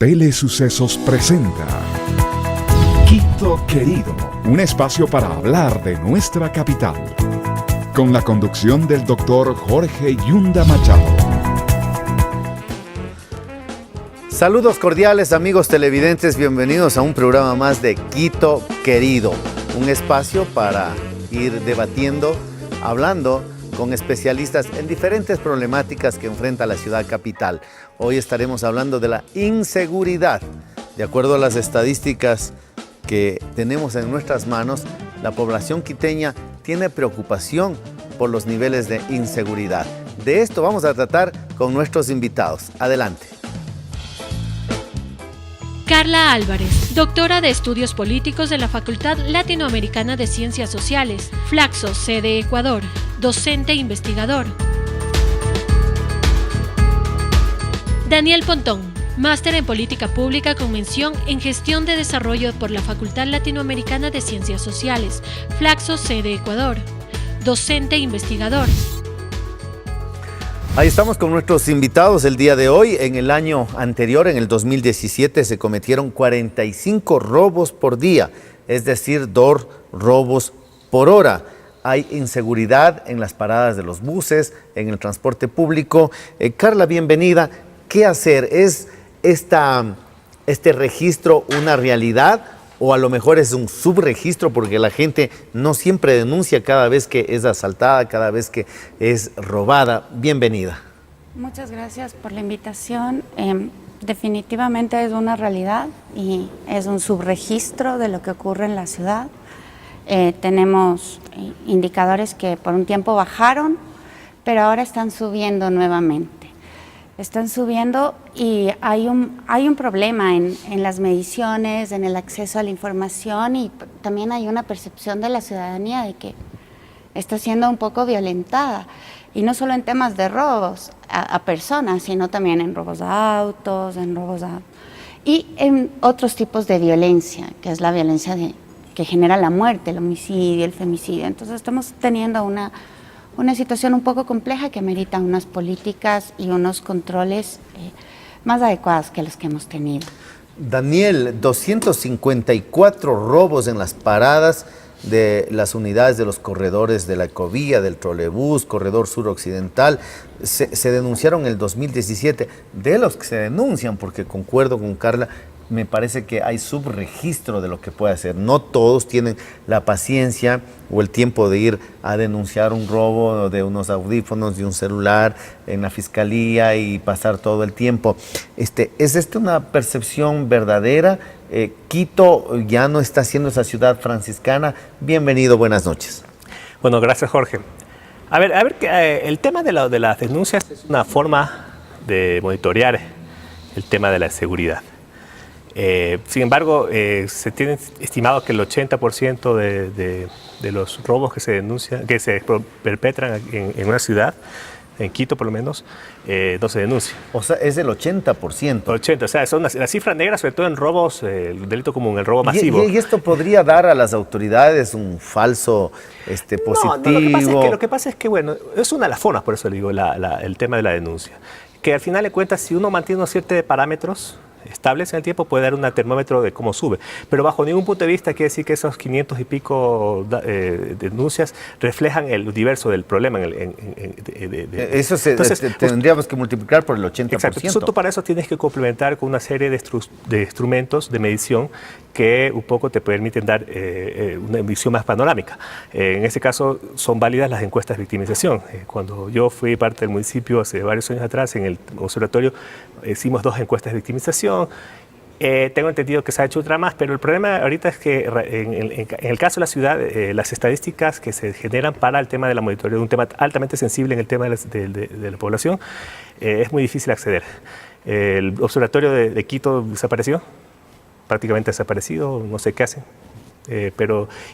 Telesucesos presenta Quito Querido, un espacio para hablar de nuestra capital, con la conducción del doctor Jorge Yunda Machado. Saludos cordiales, amigos televidentes, bienvenidos a un programa más de Quito Querido, un espacio para ir debatiendo, hablando con especialistas en diferentes problemáticas que enfrenta la ciudad capital. Hoy estaremos hablando de la inseguridad. De acuerdo a las estadísticas que tenemos en nuestras manos, la población quiteña tiene preocupación por los niveles de inseguridad. De esto vamos a tratar con nuestros invitados. Adelante. Carla Álvarez, doctora de Estudios Políticos de la Facultad Latinoamericana de Ciencias Sociales, Flaxo, sede Ecuador, docente e investigador. Daniel Pontón, máster en Política Pública con mención en Gestión de Desarrollo por la Facultad Latinoamericana de Ciencias Sociales, Flaxo, sede Ecuador, docente e investigador. Ahí estamos con nuestros invitados el día de hoy. En el año anterior, en el 2017, se cometieron 45 robos por día, es decir, 2 robos por hora. Hay inseguridad en las paradas de los buses, en el transporte público. Carla, bienvenida. ¿Qué hacer? ¿Es este registro una realidad o a lo mejor es un subregistro porque la gente no siempre denuncia cada vez que es asaltada, cada vez que es robada? Bienvenida. Muchas gracias por la invitación. Definitivamente es una realidad y es un subregistro de lo que ocurre en la ciudad. Tenemos indicadores que por un tiempo bajaron, pero ahora están subiendo nuevamente. Están subiendo y hay un problema en las mediciones, en el acceso a la información, y también hay una percepción de la ciudadanía de que está siendo un poco violentada. Y no solo en temas de robos a personas, sino también en robos a autos, y en otros tipos de violencia, que es la violencia que genera la muerte, el homicidio, el femicidio. Entonces estamos teniendo una situación un poco compleja que amerita unas políticas y unos controles más adecuados que los que hemos tenido. Daniel, 254 robos en las paradas de las unidades de los corredores de la Ecovía, del trolebús, corredor suroccidental, se denunciaron en el 2017. De los que se denuncian, porque concuerdo con Carla, me parece que hay subregistro de lo que puede hacer. No todos tienen la paciencia o el tiempo de ir a denunciar un robo de unos audífonos, de un celular en la fiscalía y pasar todo el tiempo. ¿Es una percepción verdadera? Quito ya no está siendo esa ciudad franciscana. Bienvenido, buenas noches. Bueno, gracias, Jorge. A ver, el tema de las denuncias es una forma de monitorear el tema de la seguridad. Sin embargo, se tiene estimado que el 80% de los robos que se denuncian, que se perpetran en una ciudad, en Quito por lo menos, no se denuncia. O sea, es el 80%. 80%, o sea, son las cifras negras, sobre todo en robos, el delito común, el robo masivo. ¿Y esto podría dar a las autoridades un falso positivo? No, lo que pasa es que, bueno, es una de las formas, por eso le digo, el tema de la denuncia. Que al final de cuentas, si uno mantiene una serie de parámetros estables en el tiempo, puede dar un termómetro de cómo sube, pero bajo ningún punto de vista quiere decir que esos 500 y pico denuncias reflejan el universo del problema. Entonces, tendríamos que multiplicar por el 80%. Exacto. Entonces, tú para eso tienes que complementar con una serie de instrumentos de medición que un poco te permiten dar una visión más panorámica. En este caso son válidas las encuestas de victimización. Cuando yo fui parte del municipio hace varios años atrás, en el observatorio hicimos 2 encuestas de victimización. Tengo entendido que se ha hecho otra más, pero el problema ahorita es que en el caso de la ciudad, las estadísticas que se generan para el tema de la monitoreo, un tema altamente sensible en el tema de la población, es muy difícil acceder. El observatorio de Quito desapareció, prácticamente desaparecido, no sé qué hacen.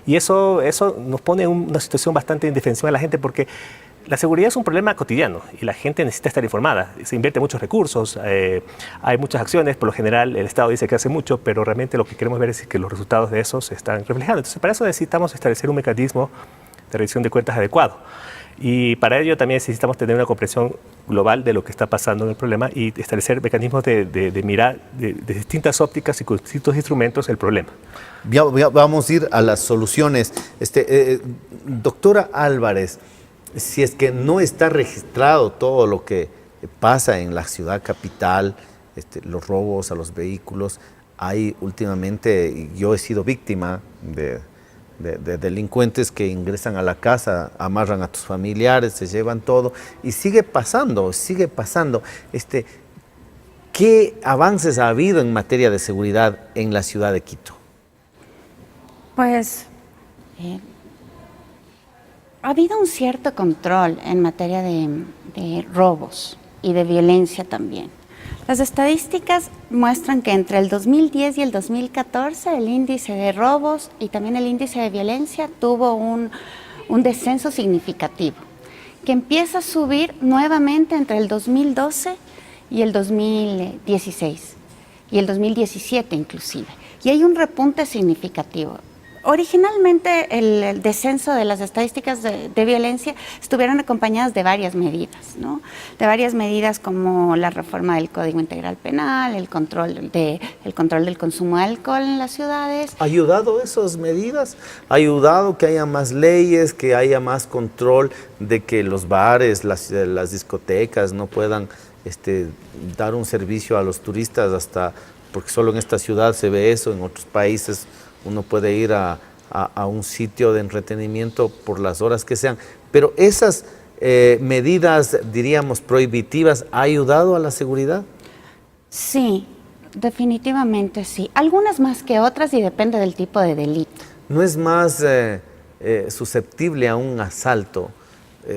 Y eso nos pone en una situación bastante indefensiva a la gente, porque la seguridad es un problema cotidiano y la gente necesita estar informada. Se invierte muchos recursos, hay muchas acciones, por lo general el Estado dice que hace mucho, pero realmente lo que queremos ver es que los resultados de eso se están reflejando. Entonces, para eso necesitamos establecer un mecanismo de rendición de cuentas adecuado. Y para ello también necesitamos tener una comprensión global de lo que está pasando en el problema y establecer mecanismos de mirar de distintas ópticas y con distintos instrumentos el problema. Vamos a ir a las soluciones. Doctora Álvarez, si es que no está registrado todo lo que pasa en la ciudad capital, los robos a los vehículos, hay últimamente, yo he sido víctima de delincuentes que ingresan a la casa, amarran a tus familiares, se llevan todo y sigue pasando, sigue pasando. ¿Qué avances ha habido en materia de seguridad en la ciudad de Quito? Pues ha habido un cierto control en materia de robos y de violencia también. Las estadísticas muestran que entre el 2010 y el 2014 el índice de robos y también el índice de violencia tuvo un descenso significativo, que empieza a subir nuevamente entre el 2012 y el 2016 y el 2017 inclusive. Y hay un repunte significativo. Originalmente el descenso de las estadísticas de violencia estuvieron acompañadas de varias medidas, ¿no? De varias medidas como la reforma del Código Integral Penal, el control del consumo de alcohol en las ciudades. ¿Ha ayudado esas medidas? ¿Ha ayudado que haya más leyes, que haya más control de que los bares, las discotecas no puedan dar un servicio a los turistas porque solo en esta ciudad se ve eso, en otros países uno puede ir a un sitio de entretenimiento por las horas que sean, pero esas medidas, diríamos, prohibitivas, ¿ha ayudado a la seguridad? Sí, definitivamente sí. Algunas más que otras y depende del tipo de delito. ¿No es más susceptible a un asalto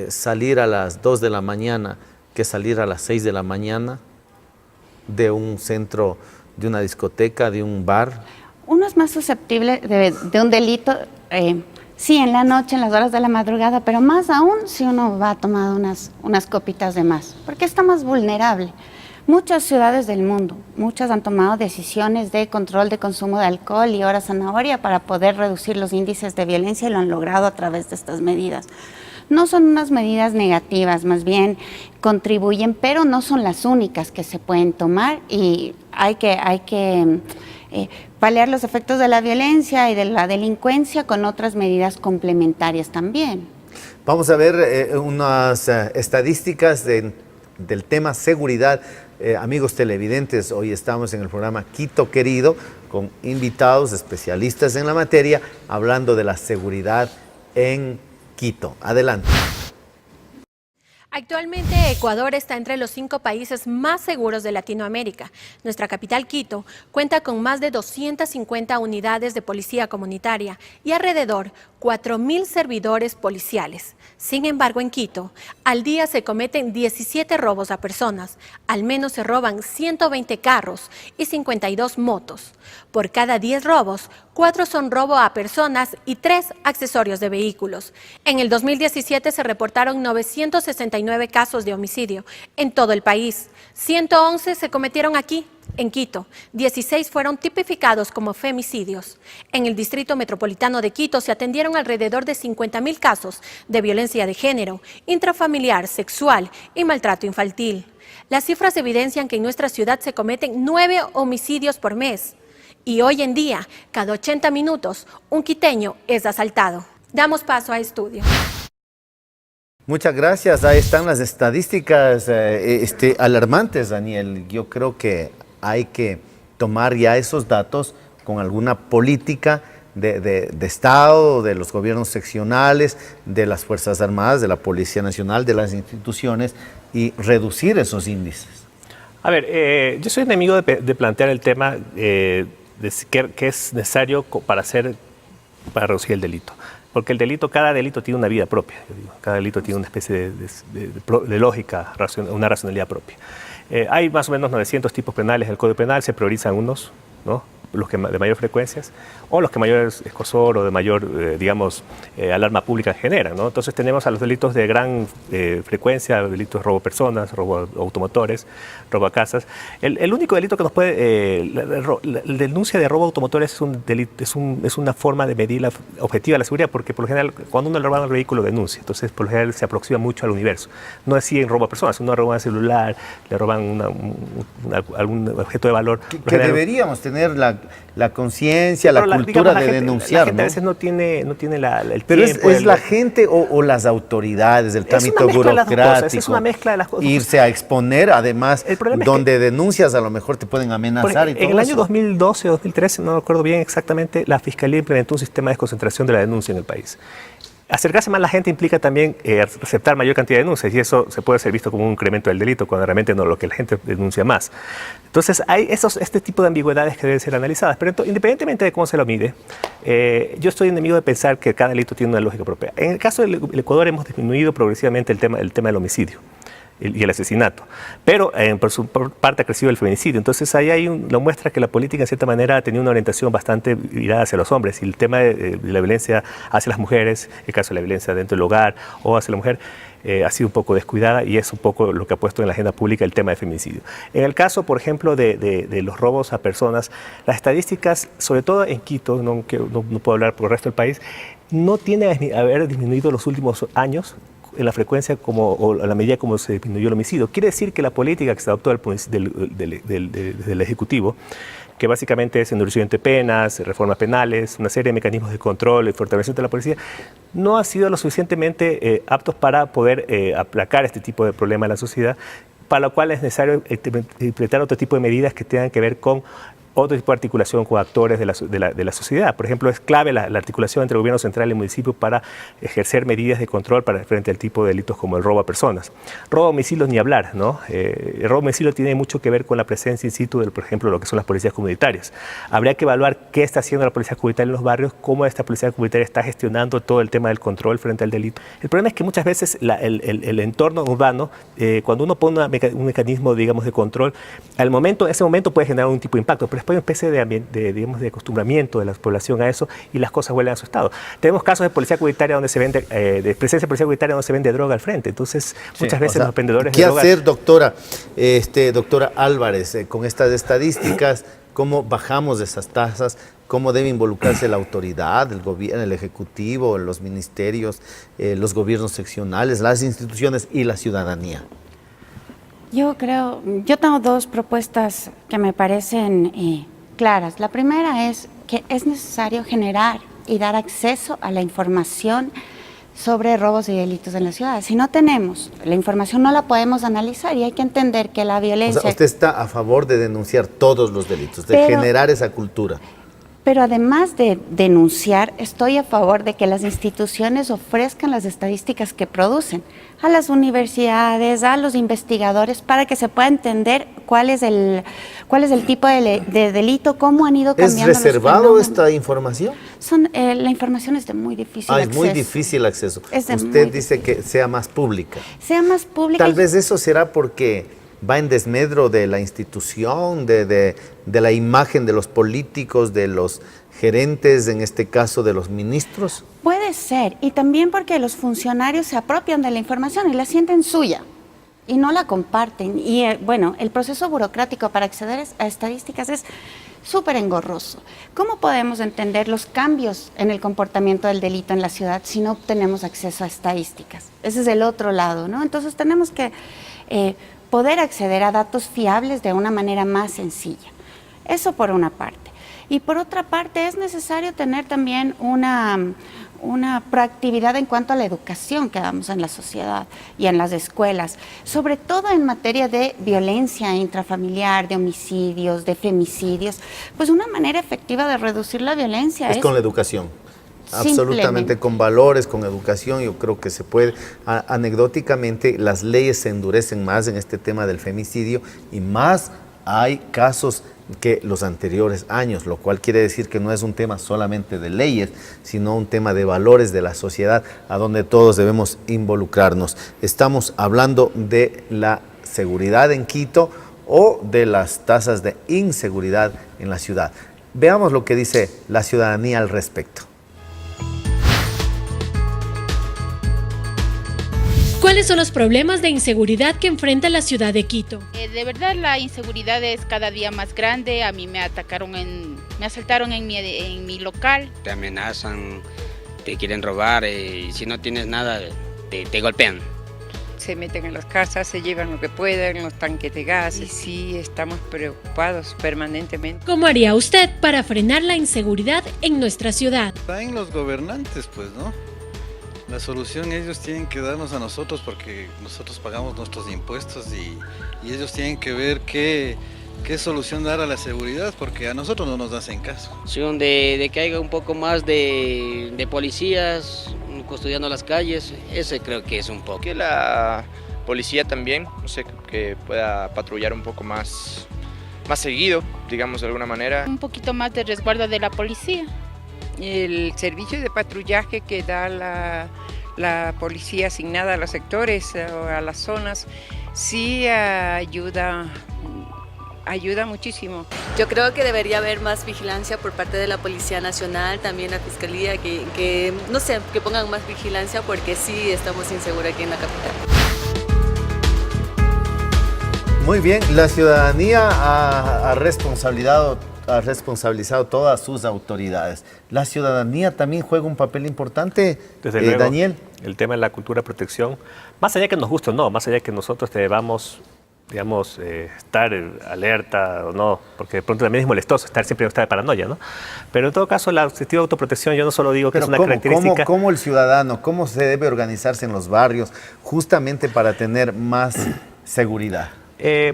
salir a las 2 de la mañana que salir a las 6 de la mañana de un centro, de una discoteca, de un bar? Uno es más susceptible de un delito, sí, en la noche, en las horas de la madrugada, pero más aún si uno va a tomar unas copitas de más, porque está más vulnerable. Muchas ciudades del mundo, muchas han tomado decisiones de control de consumo de alcohol y hora zanahoria para poder reducir los índices de violencia y lo han logrado a través de estas medidas. No son unas medidas negativas, más bien contribuyen, pero no son las únicas que se pueden tomar y hay que paliar los efectos de la violencia y de la delincuencia con otras medidas complementarias también. Vamos a ver unas estadísticas del tema seguridad. Amigos televidentes, hoy estamos en el programa Quito Querido con invitados especialistas en la materia hablando de la seguridad en Quito. Adelante. Actualmente Ecuador está entre los 5 países más seguros de Latinoamérica. Nuestra capital, Quito, cuenta con más de 250 unidades de policía comunitaria y alrededor 4.000 servidores policiales. Sin embargo, en Quito, al día se cometen 17 robos a personas. Al menos se roban 120 carros y 52 motos. Por cada 10 robos, 4 son robo a personas y 3 accesorios de vehículos. En el 2017 se reportaron 969 casos de homicidio en todo el país. 111 se cometieron aquí, en Quito. 16 fueron tipificados como femicidios. En el Distrito Metropolitano de Quito se atendieron alrededor de 50.000 casos de violencia de género, intrafamiliar, sexual y maltrato infantil. Las cifras evidencian que en nuestra ciudad se cometen 9 homicidios por mes. Y hoy en día, cada 80 minutos, un quiteño es asaltado. Damos paso a estudio. Muchas gracias. Ahí están las estadísticas alarmantes, Daniel. Yo creo que hay que tomar ya esos datos con alguna política de Estado, de los gobiernos seccionales, de las Fuerzas Armadas, de la Policía Nacional, de las instituciones y reducir esos índices. A ver, yo soy enemigo de plantear el tema que es necesario para reducir el delito. Porque cada delito tiene una vida propia, yo digo. Cada delito tiene una especie de lógica, una racionalidad propia. Hay más o menos 900 tipos penales del Código Penal, se priorizan unos, ¿no? los que de mayor frecuencias o los que mayor escosor o de mayor, alarma pública generan, ¿no? Entonces tenemos a los delitos de gran frecuencia, delitos de robo a personas, robo a automotores, robo a casas. El único delito que nos puede, la denuncia de robo a automotores es un delito, es una forma de medir objetiva la seguridad, porque por lo general cuando uno le roba el vehículo denuncia, entonces por lo general se aproxima mucho al universo. No es así en robo a personas, uno roba un celular, le roban algún objeto de valor. Que deberíamos tener la conciencia, la cultura de denunciar, la gente ¿no? a veces no tiene el Pero tiempo. es la gente o las autoridades, el trámite burocrático. Es una mezcla de las cosas. Irse a exponer, además, donde denuncias a lo mejor te pueden amenazar y todo eso. En el año 2012 o 2013, no recuerdo bien exactamente, la Fiscalía implementó un sistema de desconcentración de la denuncia en el país. Acercarse más a la gente implica también aceptar mayor cantidad de denuncias, y eso se puede ser visto como un incremento del delito cuando realmente no, lo que la gente denuncia más. Entonces hay este tipo de ambigüedades que deben ser analizadas, pero independientemente de cómo se lo mide, yo estoy enemigo de pensar que cada delito tiene una lógica propia. En el caso del Ecuador hemos disminuido progresivamente el tema del homicidio y el asesinato, pero por su parte ha crecido el feminicidio. Entonces ahí hay lo muestra que la política en cierta manera ha tenido una orientación bastante virada hacia los hombres, y el tema de la violencia hacia las mujeres, el caso de la violencia dentro del hogar o hacia la mujer, ha sido un poco descuidada, y es un poco lo que ha puesto en la agenda pública el tema de feminicidio. En el caso, por ejemplo, de los robos a personas, las estadísticas, sobre todo en Quito, no puedo hablar por el resto del país, no tiene a haber disminuido los últimos años en la frecuencia o en la medida como se disminuyó el homicidio. Quiere decir que la política que se adoptó del Ejecutivo, que básicamente es endurecimiento de penas, reformas penales, una serie de mecanismos de control y fortalecimiento de la policía, no ha sido lo suficientemente aptos para poder aplacar este tipo de problema en la sociedad, para lo cual es necesario implementar otro tipo de medidas que tengan que ver con otro tipo de articulación con actores de la sociedad. Por ejemplo, es clave la articulación entre el gobierno central y el municipio para ejercer medidas de control frente al tipo de delitos como el robo a personas. Robo a domicilios ni hablar, ¿no? El robo a domicilio tiene mucho que ver con la presencia in situ de, por ejemplo, lo que son las policías comunitarias. Habría que evaluar qué está haciendo la policía comunitaria en los barrios, cómo esta policía comunitaria está gestionando todo el tema del control frente al delito. El problema es que muchas veces el entorno urbano, cuando uno pone un mecanismo, digamos, de control, en ese momento puede generar un tipo de impacto, pero después hay una especie de acostumbramiento de la población a eso, y las cosas vuelven a su estado. Tenemos casos de policía comunitaria donde se vende, de presencia de policía comunitaria donde se vende droga al frente. Entonces, muchas veces los vendedores de droga... ¿Qué hacer, doctora Álvarez, con estas estadísticas? ¿Cómo bajamos de esas tasas? ¿Cómo debe involucrarse la autoridad, el gobierno, el ejecutivo, los ministerios, los gobiernos seccionales, las instituciones y la ciudadanía? Yo tengo dos propuestas que me parecen claras. La primera es que es necesario generar y dar acceso a la información sobre robos y delitos en la ciudad. Si no tenemos la información, no la podemos analizar, y hay que entender que la violencia... O sea, usted está a favor de denunciar todos los delitos, de generar esa cultura. Pero además de denunciar, estoy a favor de que las instituciones ofrezcan las estadísticas que producen a las universidades, a los investigadores, para que se pueda entender cuál es el tipo de delito, cómo han ido cambiando. ¿Es reservado esta información? La información es de muy difícil acceso. Es muy difícil acceso. Usted dice que sea más pública. Sea más pública. Tal vez eso será porque va en desmedro de la institución, de la imagen de los políticos, de los gerentes, en este caso de los ministros. Puede ser, y también porque los funcionarios se apropian de la información y la sienten suya y no la comparten. Y bueno, el proceso burocrático para acceder a estadísticas es súper engorroso. ¿Cómo podemos entender los cambios en el comportamiento del delito en la ciudad si no obtenemos acceso a estadísticas? Ese es el otro lado, ¿no? Entonces tenemos que poder acceder a datos fiables de una manera más sencilla. Eso por una parte. Y por otra parte es necesario tener también una proactividad en cuanto a la educación que damos en la sociedad y en las escuelas, sobre todo en materia de violencia intrafamiliar, de homicidios, de femicidios. Pues una manera efectiva de reducir la violencia es con la educación. Absolutamente, con valores, con educación, yo creo que se puede. Anecdóticamente, las leyes se endurecen más en este tema del femicidio, y más hay casos que los anteriores años, lo cual quiere decir que no es un tema solamente de leyes, sino un tema de valores de la sociedad a donde todos debemos involucrarnos. Estamos hablando de la seguridad en Quito o de las tasas de inseguridad en la ciudad. Veamos lo que dice la ciudadanía al respecto. ¿Cuáles son los problemas de inseguridad que enfrenta la ciudad de Quito? De verdad la inseguridad es cada día más grande. A mí me asaltaron en mi local. Te amenazan, te quieren robar y si no tienes nada te golpean. Se meten en las casas, se llevan lo que pueden, los tanques de gas. Y sí, estamos preocupados permanentemente. ¿Cómo haría usted para frenar la inseguridad en nuestra ciudad? Está en los gobernantes, pues, ¿no? La solución ellos tienen que darnos a nosotros porque nosotros pagamos nuestros impuestos y ellos tienen que ver qué solución dar a la seguridad porque a nosotros no nos hacen caso. De que haya un poco más de policías custodiando las calles, ese creo que es un poco. Que la policía también, no sé, que pueda patrullar un poco más seguido, digamos de alguna manera. Un poquito más de resguardo de la policía. El servicio de patrullaje que da la policía asignada a los sectores o a las zonas sí ayuda muchísimo. Yo creo que debería haber más vigilancia por parte de la Policía Nacional, también la Fiscalía, que no sé, que pongan más vigilancia porque sí estamos inseguros aquí en la capital. Muy bien, la ciudadanía ha responsabilizado todas sus autoridades. La ciudadanía también juega un papel importante, Desde luego, Daniel. El tema de la cultura de protección, más allá que nos guste o no, más allá que nosotros debamos, digamos, estar alerta o no, porque de pronto también es molestoso siempre estar de paranoia, ¿no? Pero en todo caso, el sentido de autoprotección, yo no solo digo que es una característica. ¿Cómo el ciudadano, cómo se debe organizarse en los barrios justamente para tener más seguridad?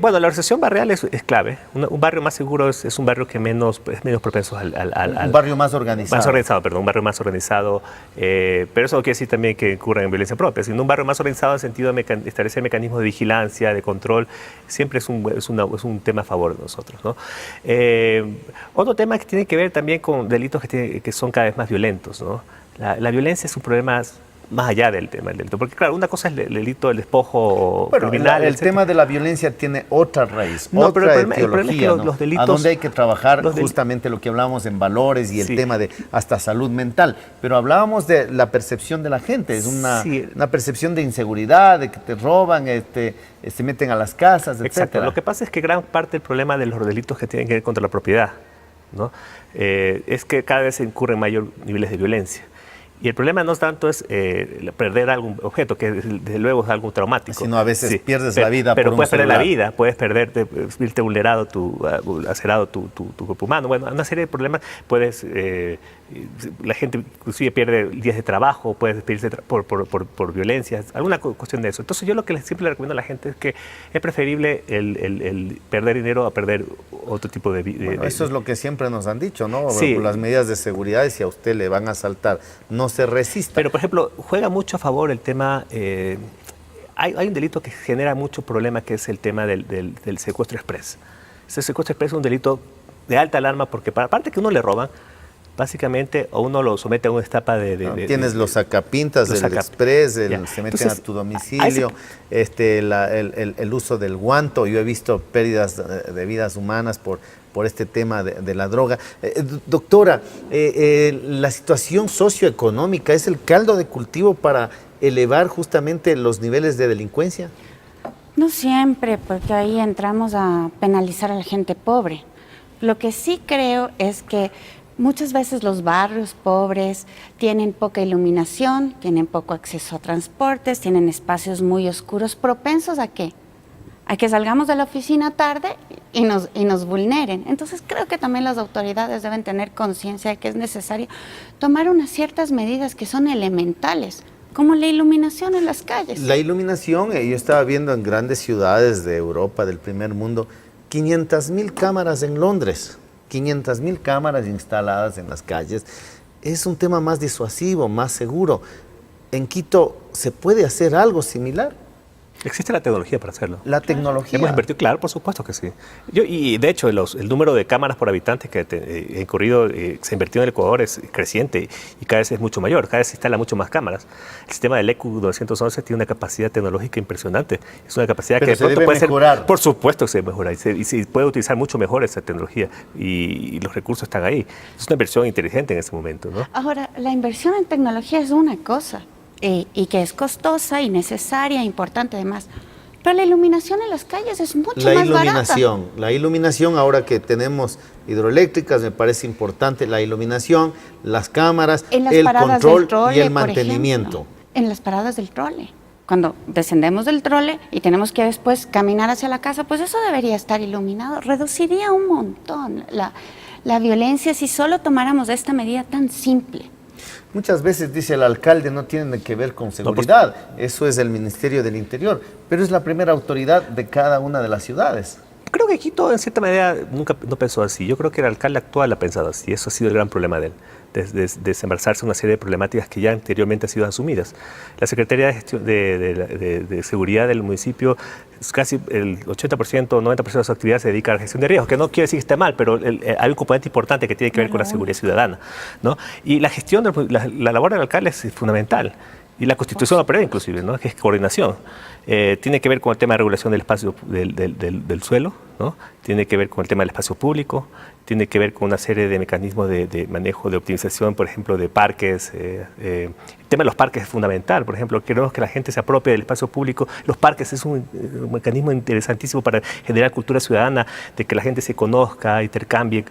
Bueno, la organización barrial es clave. Un barrio más seguro es un barrio que es menos propenso al un barrio más organizado. Un barrio más organizado. Pero eso no quiere decir también que incurran en violencia propia, sino un barrio más organizado en el sentido de establecer mecanismos de vigilancia, de control, siempre es un tema a favor de nosotros, ¿no? Otro tema que tiene que ver también con delitos que son cada vez más violentos, ¿no? La violencia es un problema más allá del tema del delito. Porque claro, una cosa es el delito del despojo criminal. El tema de la violencia tiene otra raíz, no, otra pero el problema es que etiología, ¿no? los delitos... A donde hay que trabajar justamente lo que hablábamos en valores y el tema de hasta salud mental. Pero hablábamos de la percepción de la gente, es una percepción de inseguridad, de que te roban, se meten a las casas, etc. Exacto. Lo que pasa es que gran parte del problema de los delitos que tienen que ver contra la propiedad, ¿no? Es que cada vez se incurren mayores niveles de violencia. Y el problema no tanto es perder algún objeto, que desde luego es algo traumático. Sino a veces pierdes la vida por un celular. Pero puedes perder la vida, puedes verte vulnerado, lacerado tu cuerpo humano. Bueno, una serie de problemas. La gente inclusive pierde días de trabajo, puede despedirse por violencia, alguna cuestión de eso. Entonces yo lo que siempre le recomiendo a la gente es que es preferible el perder dinero a perder otro tipo de vida. Eso es lo que siempre nos han dicho, ¿no? Sí. Las medidas de seguridad, y si a usted le van a asaltar, no se resista. Pero, por ejemplo, juega mucho a favor el tema... Hay un delito que genera mucho problema, que es el tema del secuestro express. Ese secuestro express es un delito de alta alarma porque, aparte que uno le roban, básicamente, o uno lo somete a una etapa tienes los sacapintas del express, se meten a tu domicilio, el uso del guanto. Yo he visto pérdidas de vidas humanas por este tema de la droga. Doctora, la situación socioeconómica es el caldo de cultivo para elevar justamente los niveles de delincuencia. No siempre, porque ahí entramos a penalizar a la gente pobre. Lo que sí creo es que muchas veces los barrios pobres tienen poca iluminación, tienen poco acceso a transportes, tienen espacios muy oscuros, propensos ¿a qué? A que salgamos de la oficina tarde y nos vulneren. Entonces creo que también las autoridades deben tener conciencia de que es necesario tomar unas ciertas medidas que son elementales, como la iluminación en las calles. La iluminación, yo estaba viendo en grandes ciudades de Europa, del primer mundo, 500.000 cámaras en Londres. 500.000 cámaras instaladas en las calles. Es un tema más disuasivo, más seguro. ¿En Quito se puede hacer algo similar? Existe la tecnología para hacerlo. La tecnología. Hemos invertido, claro, por supuesto que sí. Y de hecho, el número de cámaras por habitante que se ha invertido en el Ecuador es creciente y cada vez es mucho mayor, cada vez se instala mucho más cámaras. El sistema del ECU 911 tiene una capacidad tecnológica impresionante. Es una capacidad que de pronto puede mejorar. Por supuesto que se mejora y se puede utilizar mucho mejor esa tecnología y los recursos están ahí. Es una inversión inteligente en ese momento, ¿no? Ahora, la inversión en tecnología es una cosa. Y que es costosa y necesaria, importante además. Pero la iluminación en las calles es mucho más barata. La iluminación, ahora que tenemos hidroeléctricas, me parece importante la iluminación, las cámaras, el control trole, y el mantenimiento. En las paradas del trole. Cuando descendemos del trole y tenemos que después caminar hacia la casa, pues eso debería estar iluminado. Reduciría un montón la violencia si solo tomáramos esta medida tan simple. Muchas veces dice el alcalde no tiene que ver con seguridad, eso es el Ministerio del Interior, pero es la primera autoridad de cada una de las ciudades. Creo que Quito en cierta medida nunca no pensó así, yo creo que el alcalde actual ha pensado así, eso ha sido el gran problema de él, de desembarazarse una serie de problemáticas que ya anteriormente han sido asumidas. La Secretaría de Gestión de Seguridad del municipio, casi el 80% o 90% de su actividad se dedica a la gestión de riesgos, que no quiere decir que esté mal, pero hay un componente importante que tiene que ver con la seguridad ciudadana, ¿no? Y la gestión, la labor del alcalde es fundamental. Y la Constitución lo prevé inclusive, ¿no? Que es coordinación. Tiene que ver con el tema de regulación del espacio del suelo, ¿no? Tiene que ver con el tema del espacio público, tiene que ver con una serie de mecanismos de manejo, de optimización, por ejemplo, de parques. El tema de los parques es fundamental, por ejemplo, queremos que la gente se apropie del espacio público. Los parques es un mecanismo interesantísimo para generar cultura ciudadana, de que la gente se conozca, intercambie.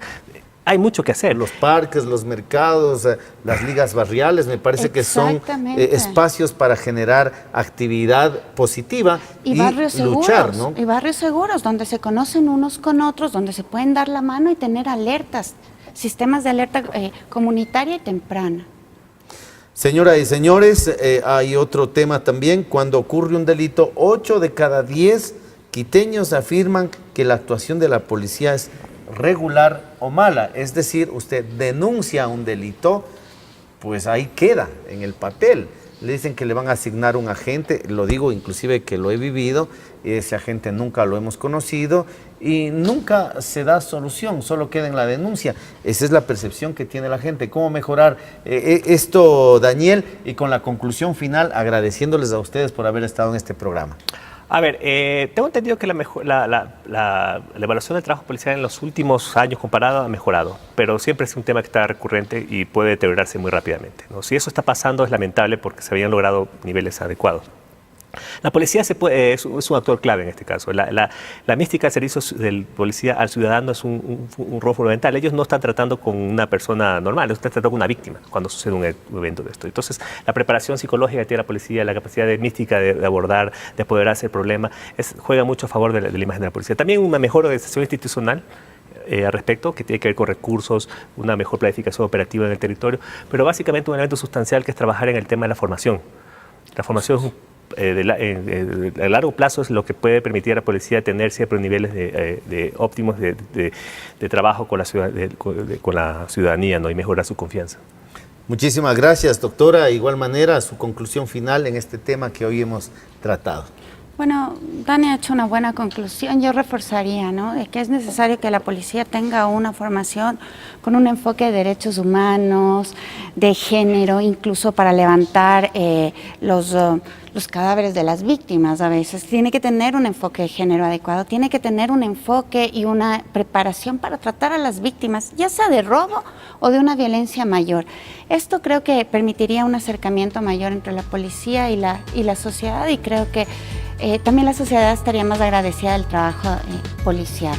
Hay mucho que hacer. Los parques, los mercados, las ligas barriales, me parece que son espacios para generar actividad positiva y luchar, ¿no? Y barrios seguros, donde se conocen unos con otros, donde se pueden dar la mano y tener alertas, sistemas de alerta comunitaria y temprana. Señoras y señores, hay otro tema también. Cuando ocurre un delito, 8 de cada 10 quiteños afirman que la actuación de la policía es regular o mala, es decir, usted denuncia un delito, pues ahí queda en el papel, le dicen que le van a asignar un agente, lo digo inclusive que lo he vivido, ese agente nunca lo hemos conocido y nunca se da solución, solo queda en la denuncia. Esa es la percepción que tiene la gente. ¿Cómo mejorar esto, Daniel? Y con la conclusión final, agradeciéndoles a ustedes por haber estado en este programa. A ver, tengo entendido que la evaluación del trabajo policial en los últimos años comparado ha mejorado, pero siempre es un tema que está recurrente y puede deteriorarse muy rápidamente, ¿no? Si eso está pasando es lamentable porque se habían logrado niveles adecuados. La policía es un actor clave en este caso. La mística de servicios del policía al ciudadano es un rol fundamental. Ellos no están tratando con una persona normal, están tratando con una víctima cuando sucede un evento de esto. Entonces, la preparación psicológica que tiene la policía, la capacidad de mística de abordar, de apoderarse del problema, juega mucho a favor de la imagen de la policía. También una mejor organización institucional al respecto, que tiene que ver con recursos, una mejor planificación operativa en el territorio, pero básicamente un elemento sustancial que es trabajar en el tema de la formación. La formación es a largo plazo es lo que puede permitir a la policía tener ciertos niveles óptimos de trabajo con la ciudadanía, ¿no? Y mejorar su confianza. Muchísimas gracias, doctora. De igual manera, su conclusión final en este tema que hoy hemos tratado. Bueno, Dani ha hecho una buena conclusión. Yo reforzaría, ¿no?, de que es necesario que la policía tenga una formación con un enfoque de derechos humanos, de género, incluso para levantar los cadáveres de las víctimas a veces. Tiene que tener un enfoque de género adecuado, tiene que tener un enfoque y una preparación para tratar a las víctimas, ya sea de robo o de una violencia mayor. Esto creo que permitiría un acercamiento mayor entre la policía y la sociedad, y creo que también la sociedad estaría más agradecida del trabajo policial.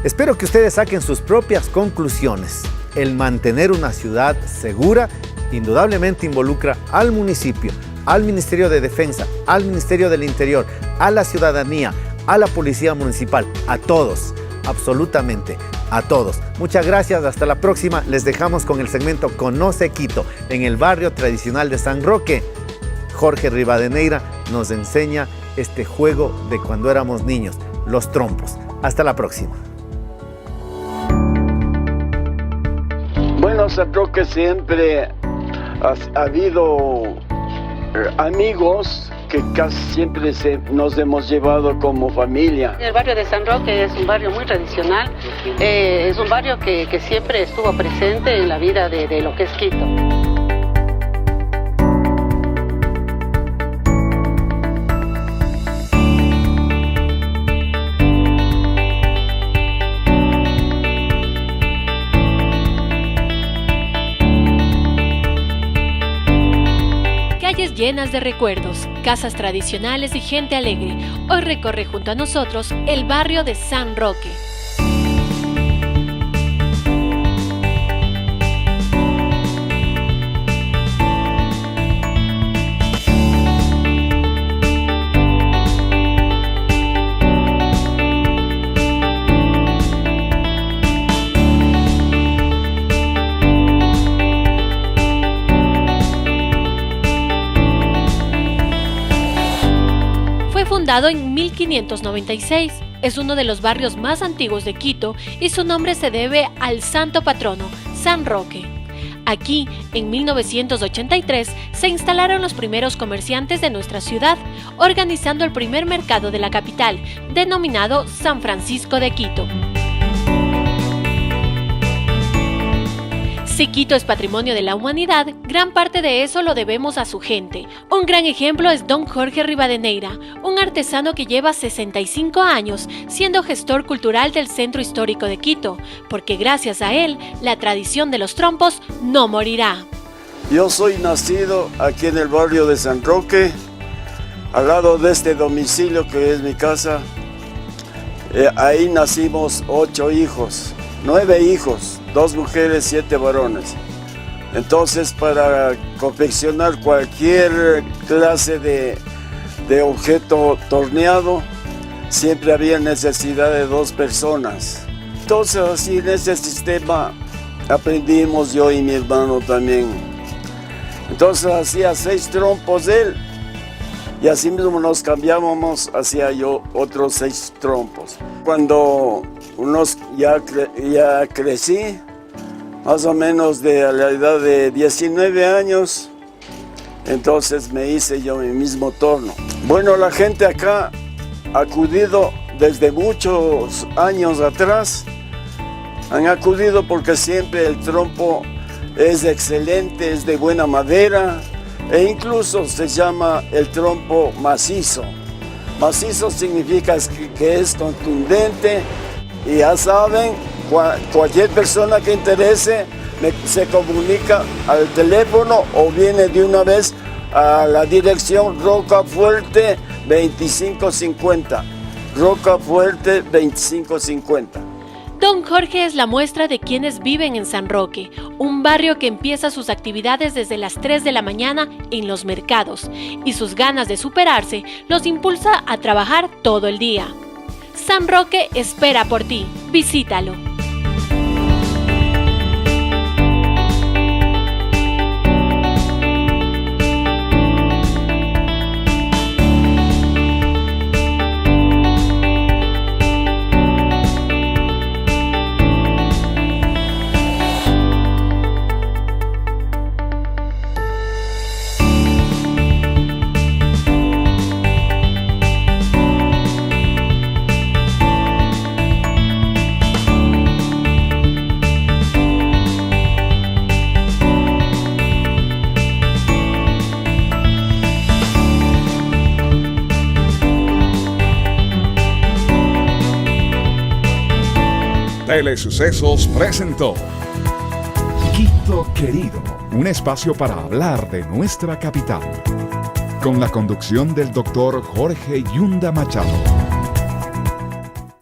Espero que ustedes saquen sus propias conclusiones. El mantener una ciudad segura indudablemente involucra al municipio, al Ministerio de Defensa, al Ministerio del Interior, a la ciudadanía, a la Policía Municipal, a todos, absolutamente a todos. Muchas gracias, hasta la próxima. Les dejamos con el segmento Conoce Quito. En el barrio tradicional de San Roque, Jorge Rivadeneira nos enseña este juego de cuando éramos niños, los trompos. Hasta la próxima. Bueno, San Roque siempre ha habido amigos que casi siempre nos hemos llevado como familia. El barrio de San Roque es un barrio muy tradicional, es un barrio que siempre estuvo presente en la vida de lo que es Quito. Calles llenas de recuerdos, casas tradicionales y gente alegre. Hoy recorre junto a nosotros el barrio de San Roque. Fundado en 1596, es uno de los barrios más antiguos de Quito y su nombre se debe al santo patrono, San Roque. Aquí, en 1983, se instalaron los primeros comerciantes de nuestra ciudad, organizando el primer mercado de la capital, denominado San Francisco de Quito. Si Quito es patrimonio de la humanidad, gran parte de eso lo debemos a su gente. Un gran ejemplo es don Jorge Rivadeneira, un artesano que lleva 65 años siendo gestor cultural del Centro Histórico de Quito, porque gracias a él, la tradición de los trompos no morirá. Yo soy nacido aquí en el barrio de San Roque, al lado de este domicilio que es mi casa. Ahí nacimos 9 hijos, 2 mujeres, 7 varones. Entonces, para confeccionar cualquier clase de objeto torneado, siempre había necesidad de 2 personas. Entonces, así en ese sistema aprendimos yo y mi hermano también. Entonces, hacía 6 trompos él, y así mismo nos cambiábamos, hacía yo otros 6 trompos. Cuando ya crecí, más o menos de la edad de 19 años, entonces me hice yo mi mismo torno. Bueno, la gente acá ha acudido desde muchos años atrás, han acudido porque siempre el trompo es excelente, es de buena madera, e incluso se llama el trompo macizo. Macizo significa que es contundente, y ya saben, cualquier persona que interese se comunica al teléfono o viene de una vez a la dirección Rocafuerte 2550. Rocafuerte 2550. Don Jorge es la muestra de quienes viven en San Roque, un barrio que empieza sus actividades desde las 3 de la mañana en los mercados, y sus ganas de superarse los impulsa a trabajar todo el día. San Roque espera por ti. Visítalo. Telesucesos presentó Quito Querido, un espacio para hablar de nuestra capital, con la conducción del doctor Jorge Yunda Machado.